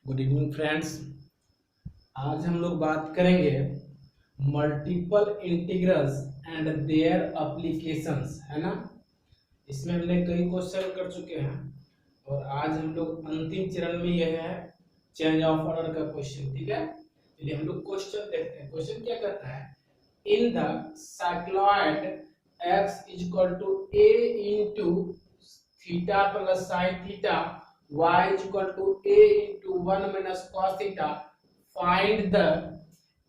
Good evening friends. आज हम लोग बात करेंगे multiple integrals and their applications, है ना। इसमें हमने कई क्वेश्चन कर चुके हैं और आज हम लोग अंतिम चरण में यह है चेंज ऑफ ऑर्डर का क्वेश्चन। ठीक है, चलिए हम लोग क्वेश्चन देखते हैं। क्वेश्चन क्या कहता है, in the cycloid x is equal to a into theta plus sine theta y is equal to a into 1 minus cos theta, find the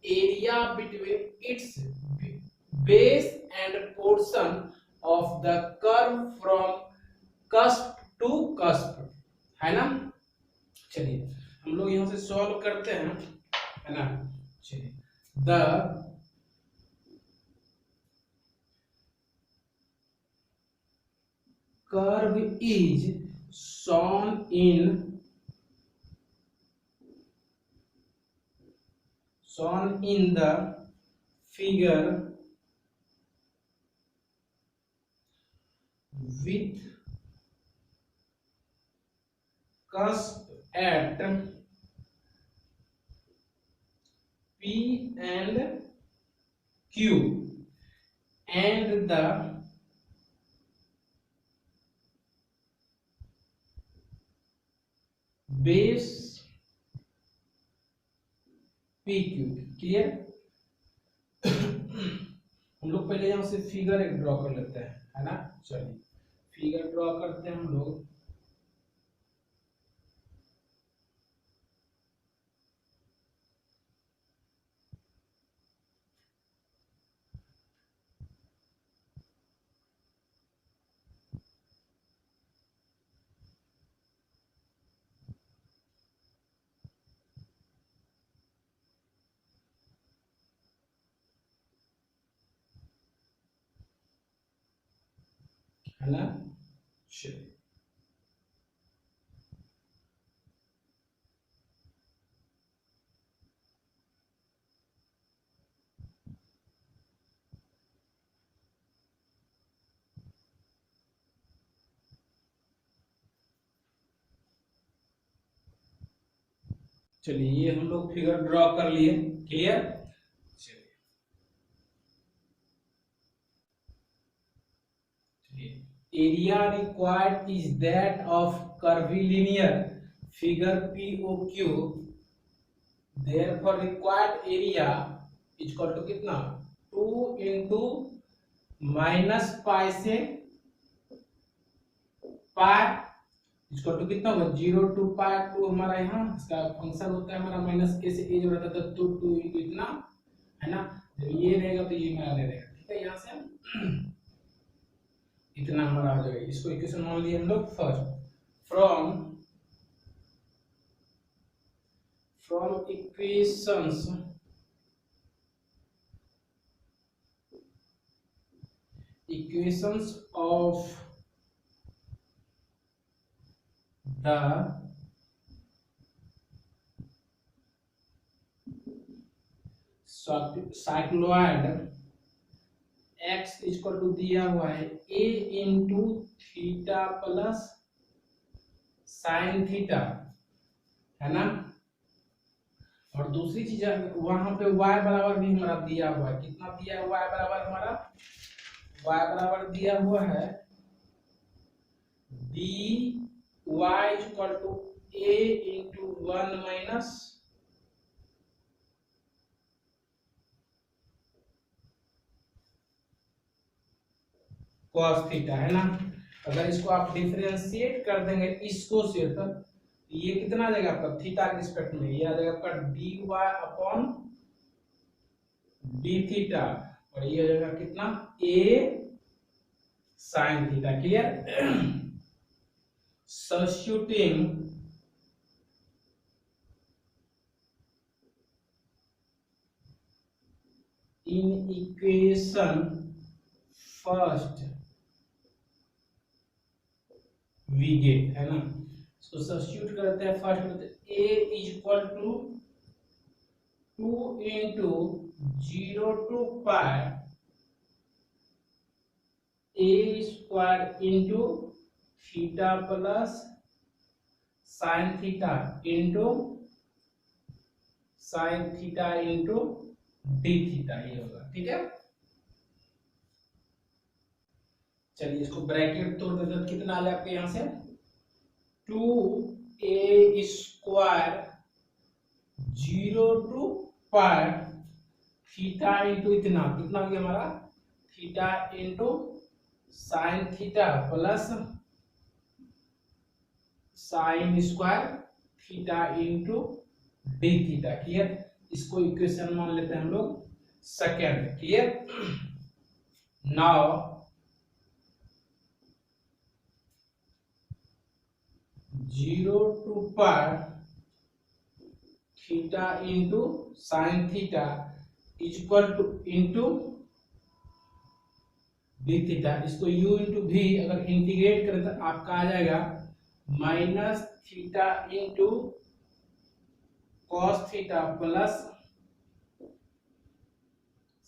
area between its base and portion of the curve from cusp to cusp, है ना। चलिए हम लोग यहाँ से solve करते हैं, है ना। चलिए, the curve is shown in the figure with cusp at P and Q and the base PQ। Clear. हम लोग पहले यहाँ से फिगर एक ड्रॉ कर लेते हैं, है ना। चलिए फिगर ड्रॉ करते हैं हम लोग। है ना। चलिए चलिए ये हम लोग फिगर ड्रॉ कर लिए। Clear. area required is that of curvilinear figure POQ, therefore required area is equal to कितना 2 into माइनस पाई से पाई इसको टू कितना होगा 0 टू पाई 2 हमारा यहाँ इसका फंक्शन होता है हमारा माइनस के से ए जब रहता है तो 2 into इतना, है ना। जब ये रहेगा तो ये हमारा रहेगा। ठीक है, यहाँ से इतना हमारा आ जाएगा। इसको इक्वेशन मान लिए हम लोग first from equations of the cycloid x equal to दिया हुआ है a into theta plus sine theta, है ना। और दूसरी चीज वहां पे y बराबर भी हमारा दिया हुआ है। कितना दिया है y बराबर हमारा? y बराबर दिया हुआ है dy equal to a into 1 minus cos theta, है ना। अगर इसको आप डिफरेंशिएट कर देंगे इसको से तो ये कितना आ जाएगा आपका थीटा के रिस्पेक्ट में, ये आ जाएगा आपका dy अपॉन d थीटा और ये आ जाएगा कितना a sin theta. Clear. Substituting in equation first we get, है ना। इसको सब्स्टिट्यूट करते हैं फर्स्ट में, तो a is equal to 2 into 0 to pi a square into theta plus sine theta into sine theta into d theta, ये होगा। ठीक है, चलिए इसको ब्रैकेट तोड़ देते, तो कितना आ जाए आपके यहां से 2a² 0 to थीटा इंटू इतना, कितना हो गया हमारा theta into sine theta plus sign square theta into d theta. Clear, इसको इक्वेशन मान लेते हैं हम लोग second. Clear, now 0 to theta into sine theta is equal two into d theta. इसको u इंटू भी अगर इंटीग्रेट करें तो आपका आ जाएगा minus theta into cos theta plus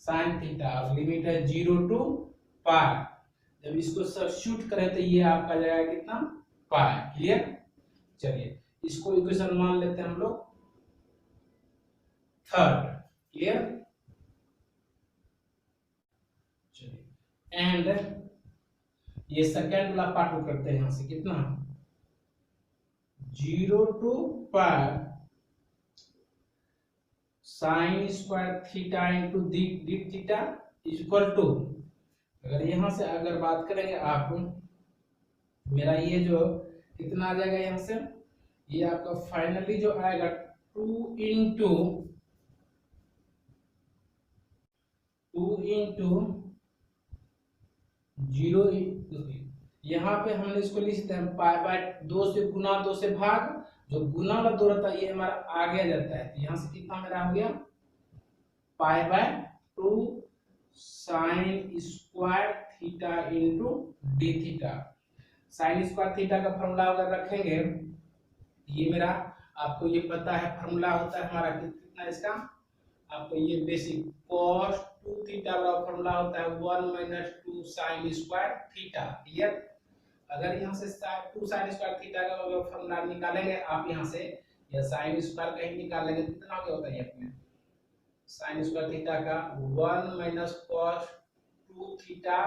sine theta. Limit है 0 to जब इसको सब्स्टिट्यूट करें तो ये आपका जाएगा कितना पाई। क्लियर, चलिए इसको इक्वेशन मान लेते हैं हम लोग थर्ड। क्लियर, चलिए एंड ये सेकेंड वाला पार्ट को करते हैं यहां से, कितना 0 to sine square theta into d theta is equal to, अगर यहां से अगर बात करेंगे आप, मेरा ये जो कितना आ जाएगा यहां से, ये आपका फाइनली जो आएगा 2 इंटू 0, यहाँ पे हमने इसको लिख सकते हैं पाई बाय 2 से गुना 2 से भाग, जो गुना वाला 2 रहता है ये हमारा आगे आ जाता है, तो यहाँ से कितना मेरा हो गया पाई by 2 sign square theta into d theta. Sign square theta का फॉर्मूला अगर रखेंगे, ये मेरा आपको ये पता है फॉर्मूला होता है हमारा कितना इसका, आपको ये बेसिक cos 2 थीटा वाला फॉर्मूला होता है 1 - 2 साइन स्क्वायर थीटा। क्लियर, अगर यहाँ से 2 साइन स्क्वायर थीटा का अगर फॉर्मूला निकालेंगे आप यहाँ से, या साइन स्क्वायर का ही निकालेंगे तो कितना क्या होता है अपने साइन स्क्वायर थीटा का 1 - cos 2 थीटा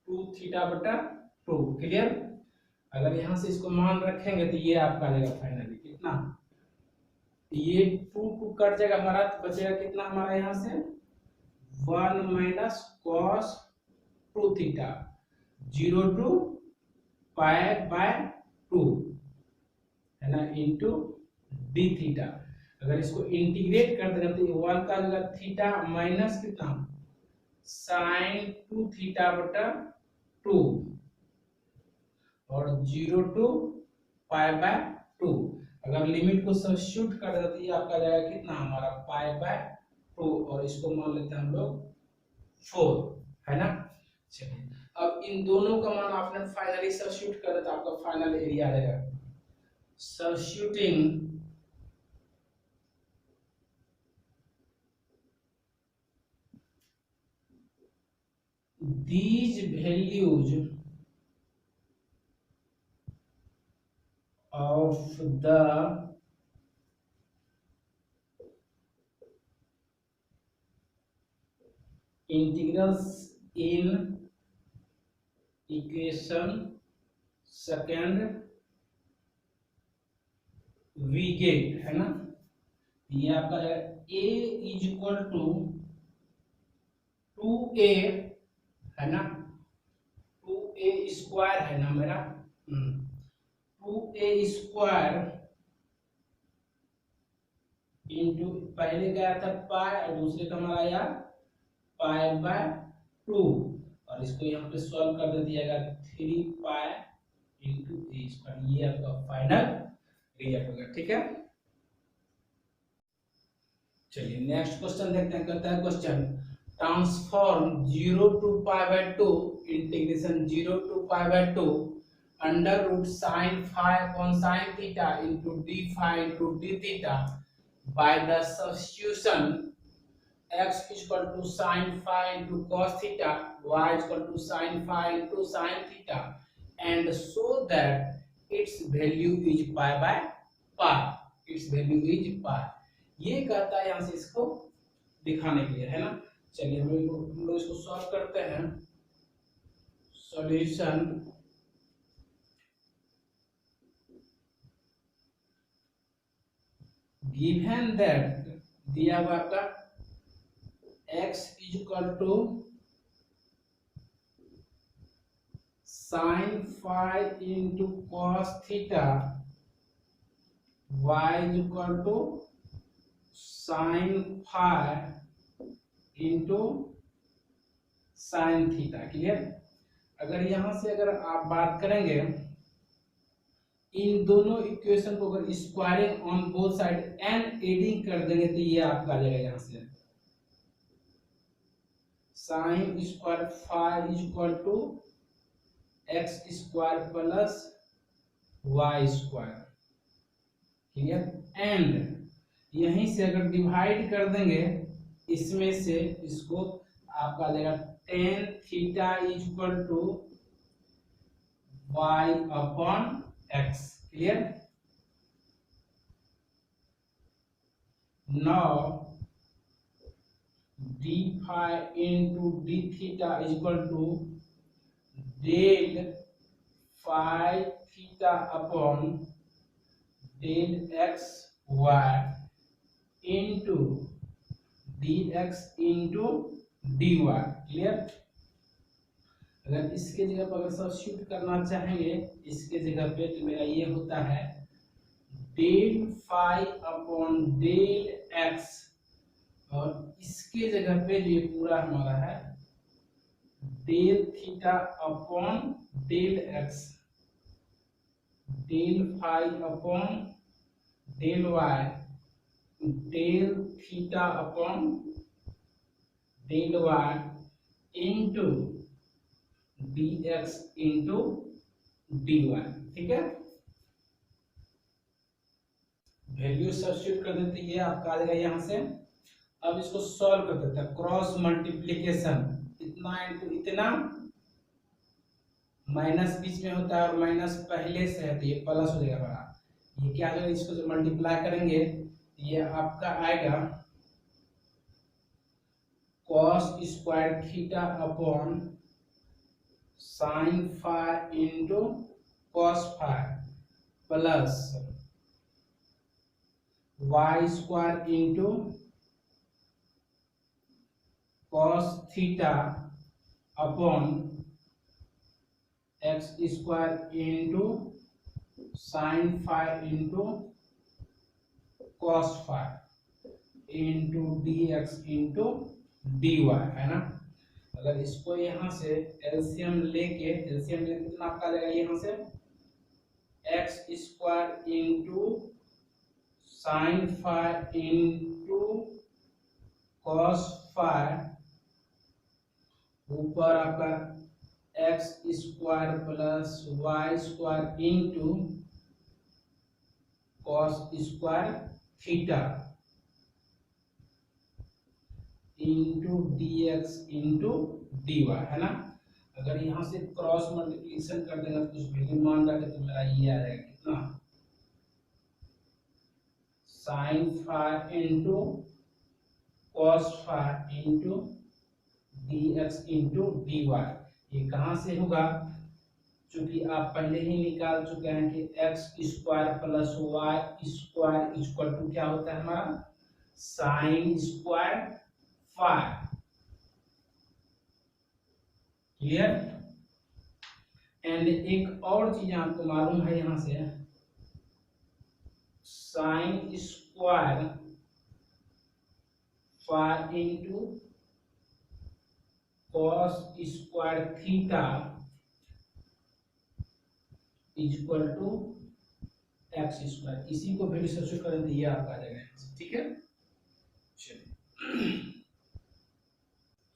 2 θ/2। क्लियर, अगर यहाँ से इसको मान रखेंगे तो ये आपका आ जाएगा फाइनली कितना, ये 2 कट जाएगा हमारा, तो बचेगा कितना हमारा यहाँ से 1 - cos 2 थीटा 0 to π/2 है ना इंटू डी थीटा। अगर इसको इंटीग्रेट कर देंगे तो ये 1 का जगह थीटा माइनस कितना साइन 2 θ/2 और 0 to π/2। अगर लिमिट को सब्स्टिट्यूट कर देते तो ये आपका जाएगा कितना हमारा π/2, और इसको मान लेते हैं हम लोग 4, है ना। चलिए अब इन दोनों का मान आपने फाइनली सब्स्टिट्यूट कर देता, आपका फाइनल एरिया आ जाएगा। Substituting these values of the integrals in equation second we get, है ना, ये आपका है a is equal to 2a, है ना, 2a स्क्वायर है ना मेरा 2a स्क्वायर इंटू पहले क्या था पाई और दूसरे का हमारा आया π/2, और इसको यहाँ पे सॉल्व कर दे दिया जाएगा 3 इंटू a स्क्वायर। ये आपका फाइनल रिजल्ट होगा। ठीक है, चलिए नेक्स्ट क्वेश्चन देखते हैं। कहता है question transform 0 to π/2 integration 0 to π/2 under root sine phi upon sine theta into d phi into d theta by the substitution x equal to sine phi into cos theta, y equal to sine phi into sine theta, and so that its value is π/π। Its value is pi. ये कहता है यहाँ से इसको दिखाने के लिए, है ना। चलिए हम लोग इसको सॉल्व करते हैं। सॉल्यूशन गिवन दैट दिया हुआ आपका x is equal to sine phi into cos theta, y is equal to sine phi into sine theta. Clear. अगर यहां से अगर आप बात करेंगे इन दोनों इक्वेशन को अगर squaring on both side and adding कर देंगे तो ये आपका आ जाएगा यहां से sine square phi is equal to x square plus y square. Clear. And यहीं से अगर डिवाइड कर देंगे इसमें से इसको आपका आ जाएगा tan theta is equal to y upon x. Clear. Now d phi into d theta is equal to del phi theta upon del x y into d x into d y. Clear. अगर इसके जगह पर अगर substitute करना चाहेंगे इसके जगह पे तो मेरा ये होता है del phi upon del x, और इसके जगह पे जो ये पूरा हमारा है del theta upon del x, del phi upon del y, del theta upon del y into d x into d y. ठीक है। वैल्यू सब्स्टिट्यूट कर देते ये आपका आ जाएगा यहाँ से। अब इसको सॉल्व कर देते हैं। क्रॉस मल्टीप्लीकेशन इतना इंटू इतना, माइनस बीच में होता है और माइनस पहले से है तो ये प्लस हो जाएगा बड़ा। ये क्या है, इसको जब मल्टीप्लाई करेंगे ये आपका आएगा cos square theta upon sine phi into cos phi plus y square into cos theta upon x square into sine phi into cos phi into d x into d y, है ना। अगर इसको यहाँ से एलसीएम लेके कितना आपका आ जाएगा यहाँ से x square into sine phi into cos phi ऊपर आपका x square plus y square into cos square theta into d x into d y, है ना। अगर यहाँ से क्रॉस मल्टीप्लिकेशन कर देगा तो कुछ वैल्यू मान रखा तो मेरा ये आ जाएगा कितना sine phi into cos phi into d x into d y. ये कहाँ से होगा, चूंकि आप पहले ही निकाल चुके हैं कि x square plus y square equal to क्या होता है हमारा sine square phi. Clear. And एक और चीज आपको मालूम है यहां से sine square phi into cos square theta is equal to x square. इसी को वैल्यू सब्स्टिट्यूट करें तो ये आपका आ जाएगा। ठीक है।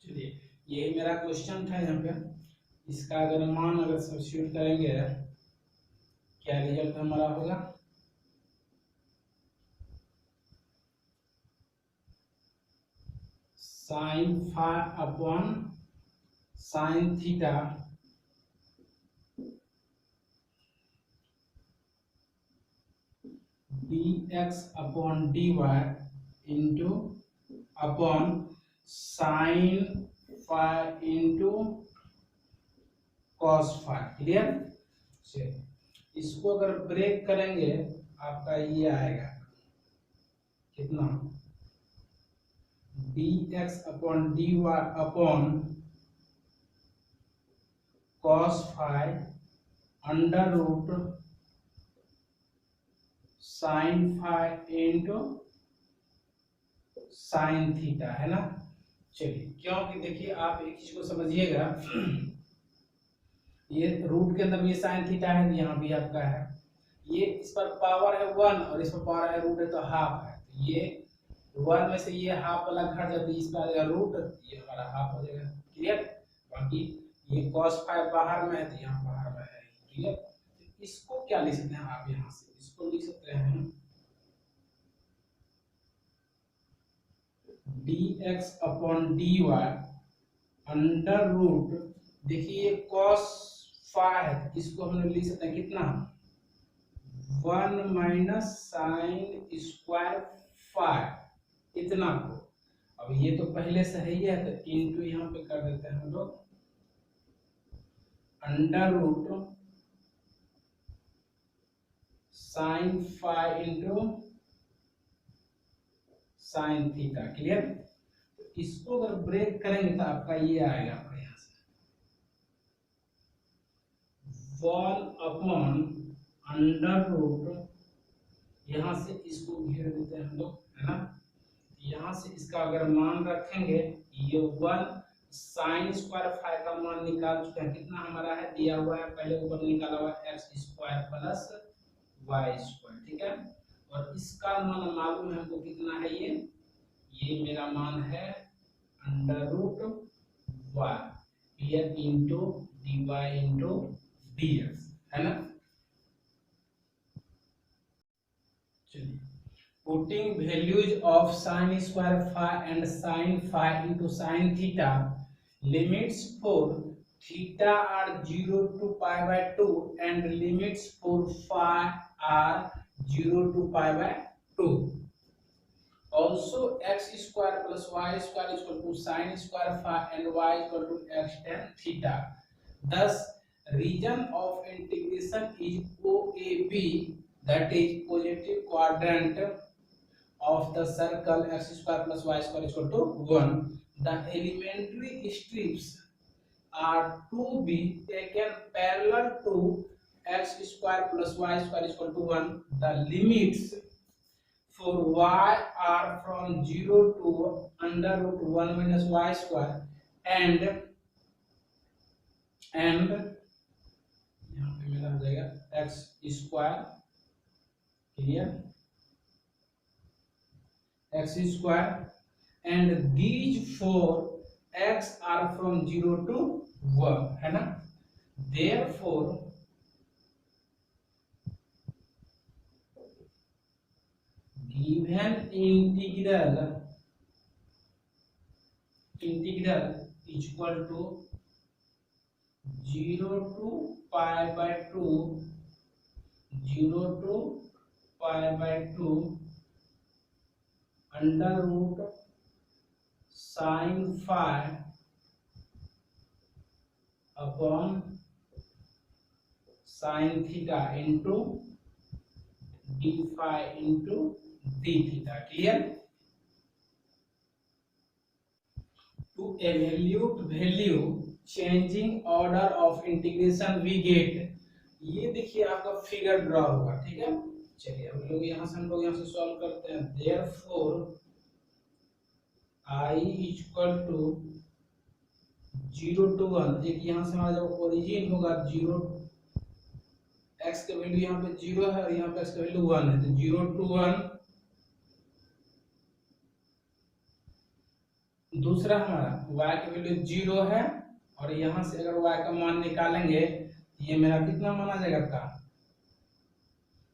चलिए यही मेरा क्वेश्चन था यहाँ पे। इसका अगर मान अगर सब्स्टिट्यूट करेंगे क्या रिजल्ट हमारा होगा sine phi upon sine theta dx/dy into upon sine phi into cos phi. Clear? चलिए इसको अगर ब्रेक करेंगे आपका ये आएगा कितना, dx/dy upon cos phi under root sine phi into sine theta, है ना। चलिए क्योंकि देखिए आप एक चीज को समझिएगा, ये रूट के अंदर भी साइन थीटा है, यहाँ भी आपका है, ये इस पर पावर है 1 और इस पर पावर है रूट है तो हाफ है, तो ये 1 में से ये हाफ वाला घट जाती है, इस पर आ जाएगा रूट, ये हमारा हाफ हो जाएगा। क्लियर? बाकी ये cos फाई बाहर में है तो यहाँ बाहर में है। क्लियर? इसको क्या लिख सकते हैं आप, यहाँ से इसको लिख सकते हैं dx/dy अंडर रूट, देखिए ये cos फाई है, इसको हमने लिख सकते हैं कितना, 1 माइनस साइन स्क्वायर फाई, इतना को। अब ये तो पहले से है ही है तो इनटू यहाँ पे कर देते हैं हम लोग under root sine phi into sine theta. Clear? तो इसको अगर ब्रेक करेंगे तो आपका ये आएगा आपका यहाँ से 1 अपॉन अंडर रूट, यहाँ से इसको घेर देते हैं हम लोग, है ना। यहाँ से इसका अगर मान रखेंगे, ये 1 साइन स्क्वायर फाई का मान निकाल चुके हैं, कितना हमारा है दिया हुआ है, पहले ऊपर निकाला हुआ है x square plus y square. ठीक है? और इसका मान मालूम है हमको कितना है, ये मेरा मान है under root y into d y into d x, है ना। चलिए putting values of sin square phi and sin phi into sin theta, limits for theta are 0 to pi by 2 and limits for phi are 0 to pi by 2. Also x square plus y square is equal to sin square phi and y is equal to x tan theta. Thus region of integration is OAB, that is positive quadrant of the circle x square plus y square is equal to 1. The elementary strips are to be taken parallel to x square plus y square is equal to 1. The limits for y are from 0 to under root 1 minus y square and यहाँ पे मेरा हो जाएगा x square। Clear? x square and these four x are from 0 to 1, है ना। Therefore given integral is equal to 0 to pi by 2 0 to pi by 2 under root sine phi upon sine theta into d phi into d theta. Clear? To evaluate value changing order of integration we get, ये देखिए आपका figure draw होगा। ठीक है? चलिए हम लोग यहाँ से सॉल्व करते हैं। Therefore i equal to 0 to 1, एक यहाँ से हमारा जब ओरिजिन होगा 0, x का वैल्यू यहाँ पे 0 है और यहाँ पे x का वैल्यू 1 है, तो 0 to 1। दूसरा हमारा y का वैल्यू 0 है और यहाँ से अगर y का मान निकालेंगे ये मेरा कितना माना जाएगा आपका,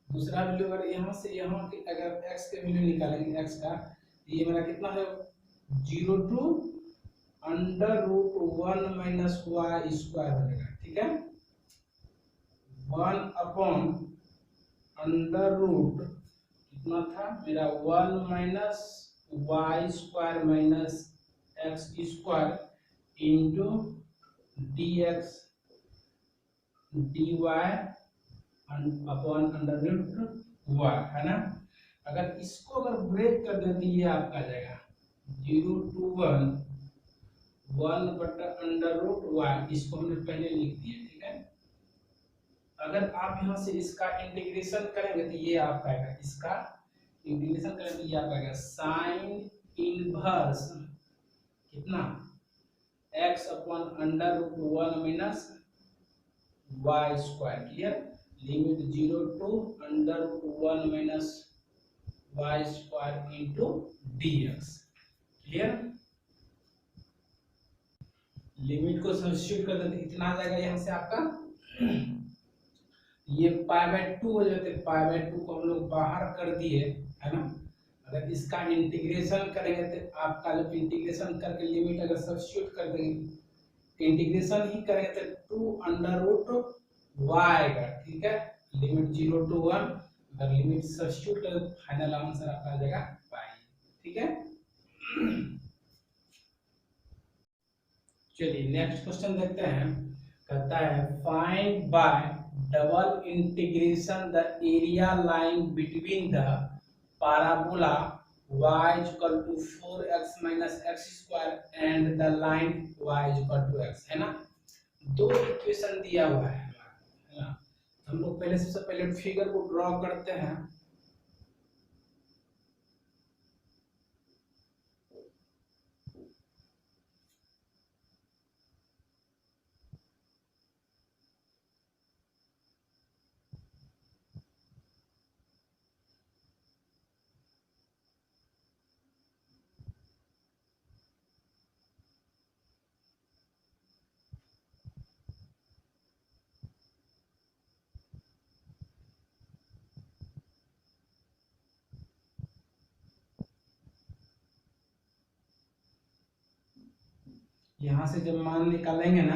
दूसरा वैल्यू अगर यहाँ से यहाँ के अगर x के वैल्यू निकालेंगे x का, ये मेरा कितना है 0 to under root 1 minus y square बनेगा। ठीक है? 1 अपॉन अंडर रूट कितना था मेरा 1 minus y square minus x square into d x d y upon under root y, है ना। अगर इसको अगर ब्रेक कर दें तो ये आपका आ जाएगा 0 to 1 इसको हमने पहले लिख दिया, ठीक है। अगर आप यहाँ से इसका इंटीग्रेशन करेंगे तो ये आपका आएगा, इसका इंटीग्रेशन करेंगे तो ये आपका आएगा साइन इनवर्स कितना x upon under root 1 minus y square, clear. Limit 0 to under root 1 minus y square into d x, clear. Limit को सब्स्टिट्यूट कर देते इतना आ जाएगा यहाँ से आपका ये π/2 हो जाते, π/2 को हम लोग बाहर कर दिए, है ना। अगर इसका इंटीग्रेशन करेंगे तो आपका जब इंटीग्रेशन करके लिमिट अगर सब्स्टिट्यूट कर देंगे इंटीग्रेशन ही करेंगे तो 2 अंडर रूट वाई आएगा, ठीक है। लिमिट 0 to 1 अगर लिमिट सब्स्टिट्यूट करें तो फाइनल आंसर आपका आ जाएगा पाई, ठीक है। चलिए नेक्स्ट क्वेश्चन देखते हैं। कहता है find by double integration the area line between the parabola y is equal to 4x minus x square and the line y is equal to x, है ना। दो इक्वेशन दिया हुआ है ना। हम लोग पहले सबसे पहले फिगर को ड्रॉ करते हैं। यहाँ से जब मान निकालेंगे ना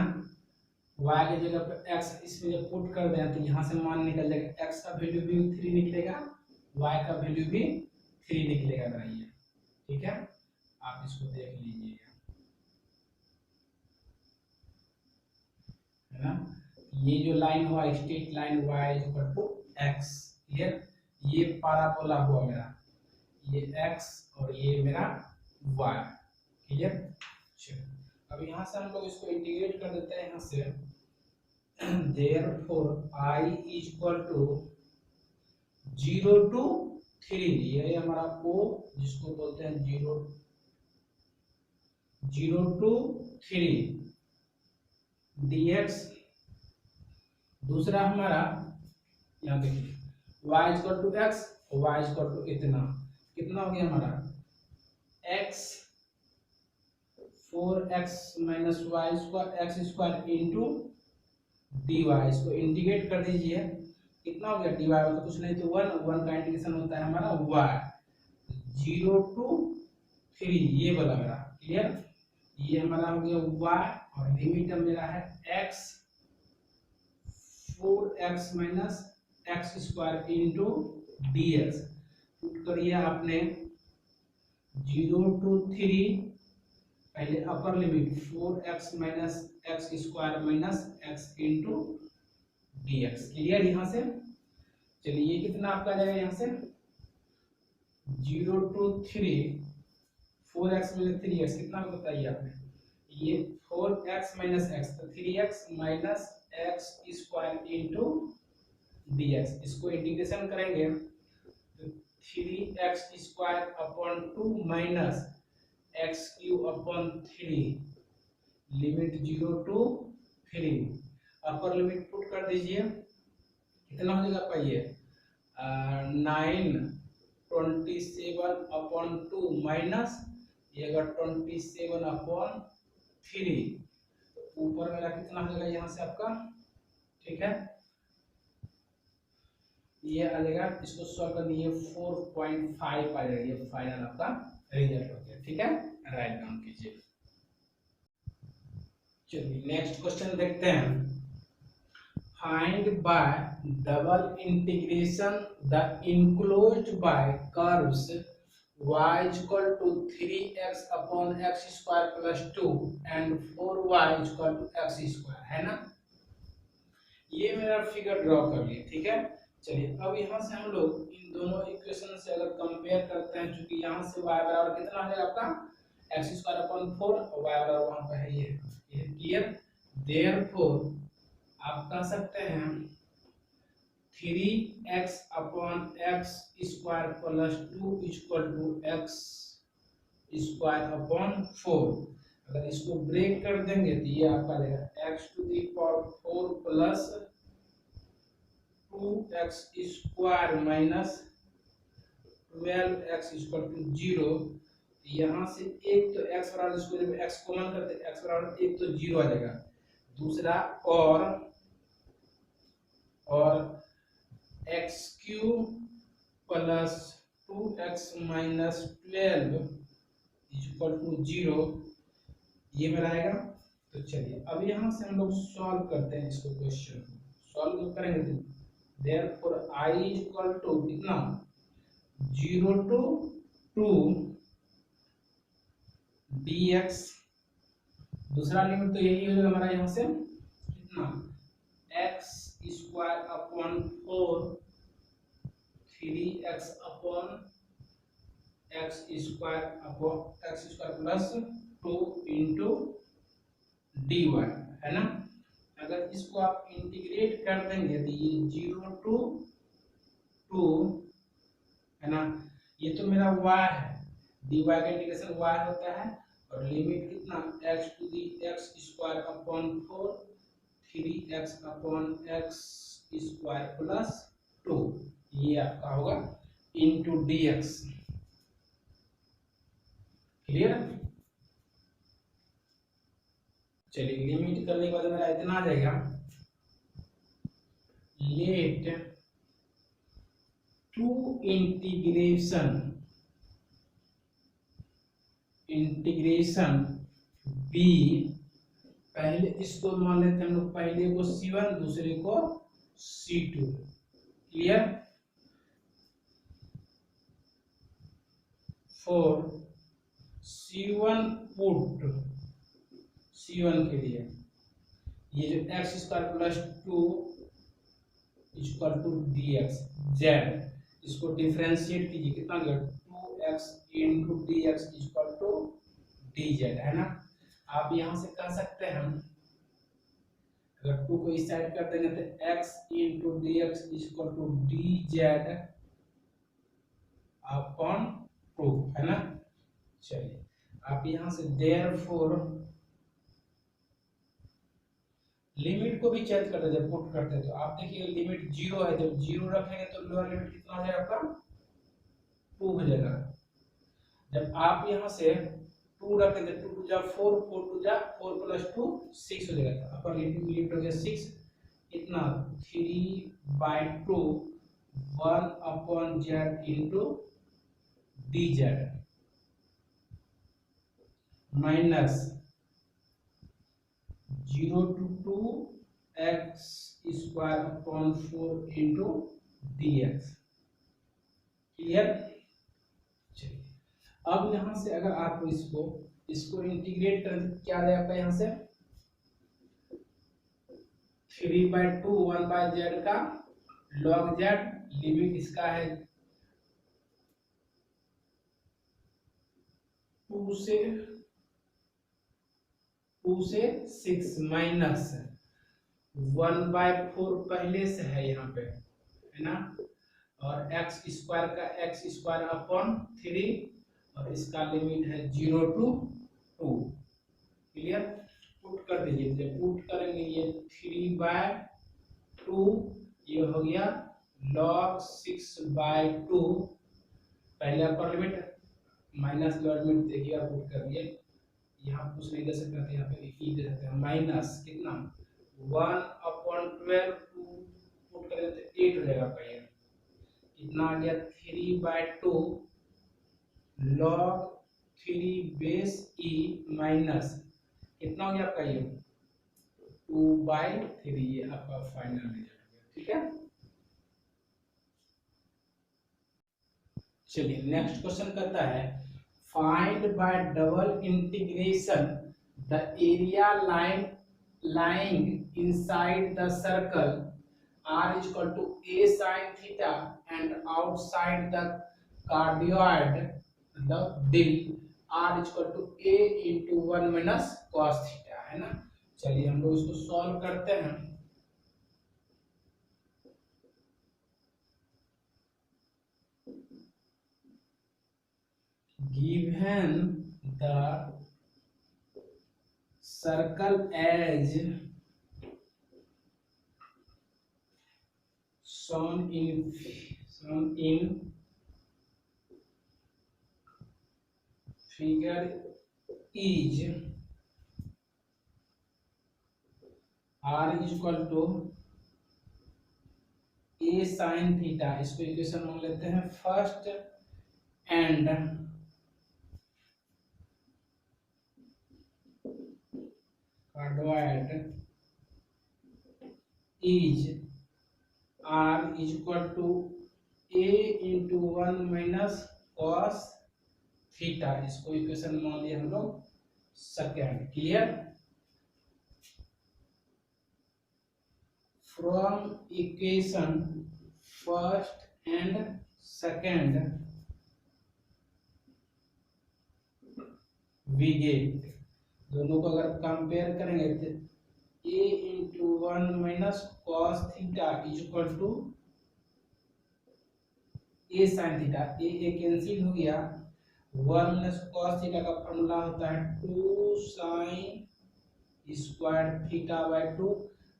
y की जगह पे x इसमें जब पुट कर दें तो यहाँ से मान निकल जाएगा, x का वैल्यू भी 3 निकलेगा, y का वैल्यू भी 3 निकलेगा मेरा ये, ठीक है। आप इसको देख लीजिएगा, है ना। ये जो लाइन हुआ straight line y is equal to x, clear. ये पैराबोला हुआ मेरा, ये x और ये मेरा y, क्लियर। चलो अब यहाँ से हम लोग इसको इंटीग्रेट कर देते हैं यहाँ से। therefore I is equal to 0 to 3, ये हमारा O जिसको बोलते हैं 0 to 3 dx। दूसरा हमारा यहाँ देखिए y is equal to x, y is equal to इतना, कितना हो गया हमारा x 4x minus y square x square into dy। इसको इंटीग्रेट कर दीजिए, कितना हो गया dy तो कुछ नहीं तो 1 का इंटीग्रेशन होता है हमारा y 0 to 3 ये वाला मेरा, क्लियर। ये हमारा हो गया y और लिमिट मेरा है x 4x minus x square into dx। Put करिए आपने 0 to 3 पहले upper limit 4x minus x square minus x into d x, clear. यहाँ से चलिए ये कितना आपका जाएगा यहाँ से 0 to 3 4x माइनस 3x कितना बताइए आपने, ये 4x माइनस x तो 3x minus x square into d x. इसको इंटीग्रेशन करेंगे तो 3x square upon 2 minus x cube upon 3 limit 0 to 3 upper limit put कर दीजिए, कितना हो जाएगा आपका ये 927 अपॉन 2 माइनस ये अगर 27 अपॉन 3 ऊपर मेरा कितना हो जाएगा यहाँ से आपका, ठीक है। ये आ जाएगा, इसको सॉल्व कर दिए 4.5 आ जाएगा, ये फाइनल आपका रिजल्ट हो गया, ठीक है। राइट डाउन कीजिए। चलिए नेक्स्ट क्वेश्चन देखते हैं। find by double integration the enclosed by curves y is equal to 3x upon x square plus 2 and 4y is equal to x square, है ना। ये मेरा फिगर ड्रॉ कर लिए, ठीक है। चलिए अब यहाँ से हम लोग इन दोनों इक्वेशन से अगर कंपेयर करते हैं, क्योंकि यहाँ से y बराबर कितना है आपका x स्क्वायर अपॉन 4 और y बराबर वहाँ पे है ये क्लियर। देयरफॉर आप कह सकते हैं 3x upon x square plus 2 equal to x square upon 4। अगर इसको ब्रेक कर देंगे तो ये आपका रहेगा x to the power 4 plus 2x square minus 12x equal to 0। यहाँ से एक तो x बराबर, इसको जब x कॉमन करते हैं x बराबर एक तो 0 आ जाएगा, दूसरा और x cube plus 2x minus 12 equal to 0 ये में रहेगा। तो चलिए अब यहाँ से हम लोग सॉल्व करते हैं इसको, क्वेश्चन को सॉल्व करेंगे तो देयरफॉर I इक्वल टू कितना 0 to 2 dx, दूसरा लिमिट तो यही हो जाएगा हमारा यहाँ से कितना x square upon 4 3x upon x square plus 2 into dy, है ना। अगर इसको आप इंटीग्रेट कर देंगे तो ये 0 to 2 है ना, ये तो मेरा y है, dy का इंटीग्रेशन y होता है और लिमिट कितना x to the x square upon 4 3x upon x square plus 2 ये आपका होगा इनटू dx, क्लियर। चलिए लिमिट करने के बाद मेरा इतना आ जाएगा लेट टू इंटीग्रेशन b, पहले इसको मान लेते हैं हम लोग, पहले को c1 दूसरे को c2, clear. For c1 put c1 के लिए ये जो x square plus 2 equal to dx z, इसको डिफरेंशिएट कीजिए कितना गया 2x into dx equal to dz, है ना। आप यहाँ से कह सकते हैं अगर 2 को इस साइड कर देंगे तो x into dx equal to dz upon 2, है ना। चलिए आप यहाँ से देयरफॉर लिमिट को भी चेंज करते जब पुट करते हैं तो आप देखिए लिमिट 0 है, जब 0 रखेंगे तो लोअर लिमिट कितना हो जाएगा आपका 2 हो जाएगा। जब आप यहाँ से 2 रखेंगे 2 टू जा 4 4 टू जा 4 प्लस 2 6 हो जाएगा। तो अपर लिमिट हो गया 6, इतना 3/2 1 upon z into dz minus 0 to 2 x square upon 4 into dx, clear. चलिए अब यहाँ से अगर आप इसको इंटीग्रेट करें क्या आ जाएगा यहाँ से 3/2 1/z का log z, लिमिट इसका है 2 से 6 माइनस 1/4 पहले से है यहाँ पे, है ना, और x स्क्वायर का x स्क्वायर अपॉन 3 और इसका लिमिट है 0 to 2, क्लियर। पुट कर दीजिए, जब पुट करेंगे ये 3/2 ये हो गया log 6/2, पहले upper limit minus lower limit देखिए आप पुट कर दिए, यहाँ कुछ नहीं दे सकते थे, यहाँ पे ई दे सकते हैं माइनस कितना 1/12 पुट करें तो 8 हो जाएगा आपका, ये कितना आ गया 3/2 log 3 बेस ई माइनस कितना हो गया आपका ये 2/3 ये आपका फाइनल रिजल्ट है। ठीक है, चलिए नेक्स्ट क्वेश्चन कहता है find by double integration the area line lying inside the circle r is equal to a sin theta and outside the cardioid the dill r is equal to a into 1 minus cos theta है ना। चलिए हम लोग इसको solve करते हैं। given the circle as shown in figure is r is equal to a sin theta, इसको equation मान लेते हैं first, and cardioid is r is equal to a into 1 minus cos theta, इसको इक्वेशन मान लिया हम लोग second. Clear, from equation first and second we get, दोनों को अगर कंपेयर करेंगे तो a into 1 minus cos theta is equal to a sin theta, a cancel हो गया, 1 minus cos theta का फॉर्मूला होता है 2 sin स्क्वायर थीटा बाय 2,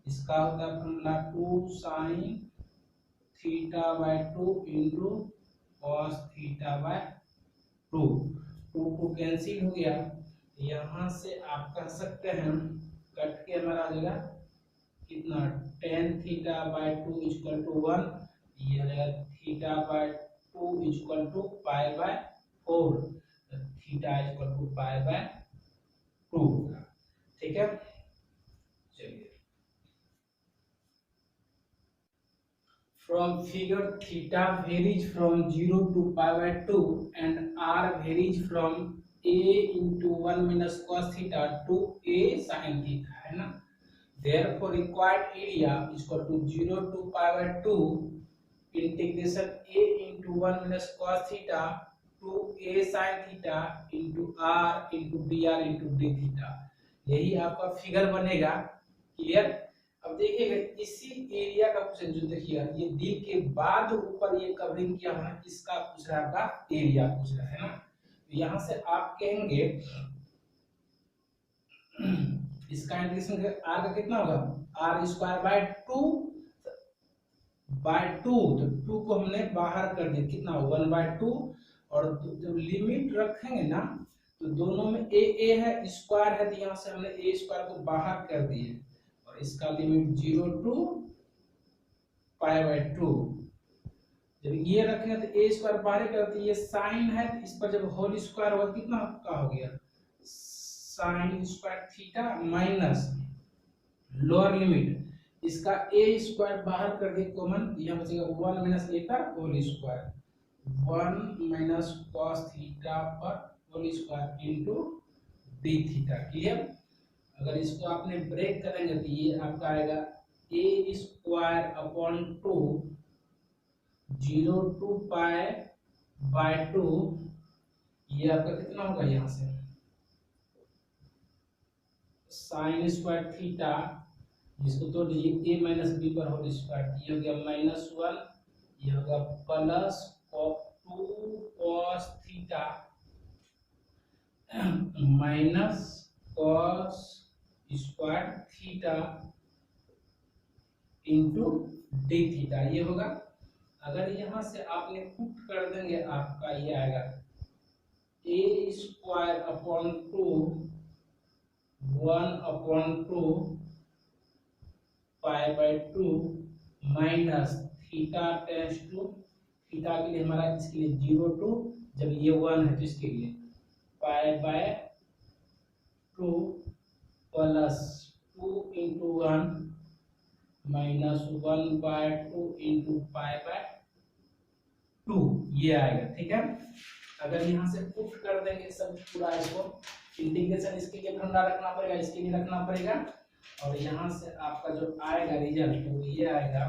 इसका होता है formula 2 sin theta by 2 into cos theta by 2, 2 cancel हो गया, यहाँ से आप कह सकते हैं कट के हमारा आ जाएगा कितना tan theta by 2 equal to 1, ये आ जाएगा theta by 2 equal to pi by 4, theta equal to pi by 2। ठीक है, चलिए from figure theta varies from 0 to pi by 2 and r varies from a into 1 minus cos theta to a sin theta है ना। therefore required area is equal to 0 to pi by 2 integration a into 1 minus cos theta to a sin theta into r into dr into d theta, यही आपका figure बनेगा। Clear, अब देखिएगा इसी area का question जो देखिएगा ये डी के बाद ऊपर ये कवरिंग किया हुआ है, इसका पूछ रहा है आपका एरिया पूछ रहा है ना। यहाँ से आप कहेंगे इसका इंटीग्रेशन आर का कितना होगा, आर स्क्वायर बाय 2 बाय 2, तो 2 को हमने बाहर कर दिया, कितना 1 बाय 2, और जब लिमिट रखेंगे ना तो दोनों में ए है स्क्वायर है, तो यहाँ से हमने ए स्क्वायर को बाहर कर दिए, और इसका लिमिट 0 टू पाई बाय 2, जब ये रखेंगे तो ए स्क्वायर बाहर करते, ये साइन है तो इस पर जब होल स्क्वायर होगा कितना का हो गया sign square theta minus lower limit, इसका ए स्क्वायर बाहर कर दे कॉमन, यहाँ बचेगा 1 माइनस ए का whole square, 1 minus cos theta पर whole square into d theta. Clear, अगर इसको आपने ब्रेक करेंगे तो ये आपका आएगा A square upon 2 0 to pi by 2, ये आपका कितना होगा यहाँ से साइन स्क्वायर थीटा, इसको तोड़ दीजिए a माइनस बी पर होल स्क्वायर, ये हो गया -1, ये होगा plus 2 cos theta minus cos square theta into d theta, ये होगा। अगर यहाँ से आपने पुट कर देंगे आपका ये आएगा a square upon 2 1 upon 2 pi by 2 minus theta tends to, थीटा के लिए हमारा इसके लिए 0 टू, जब ये 1 है तो इसके लिए पाई by 2 plus 2 2 × 1 minus 1/2 into pi by 2 ये आएगा। ठीक है, अगर यहाँ से पुट कर देंगे सब पूरा इसको, इंटीग्रेशन इसके लिए ठंडा रखना पड़ेगा, इसके लिए रखना पड़ेगा, और यहाँ से आपका जो आएगा रिजल्ट वो ये आएगा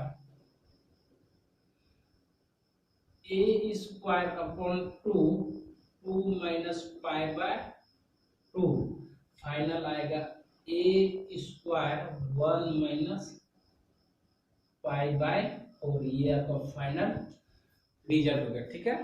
a² 2 minus pi by 2, final आएगा a² 1 माइनस पाई बाय 4, ये आपका फाइनल रिजल्ट हो गया। ठीक है,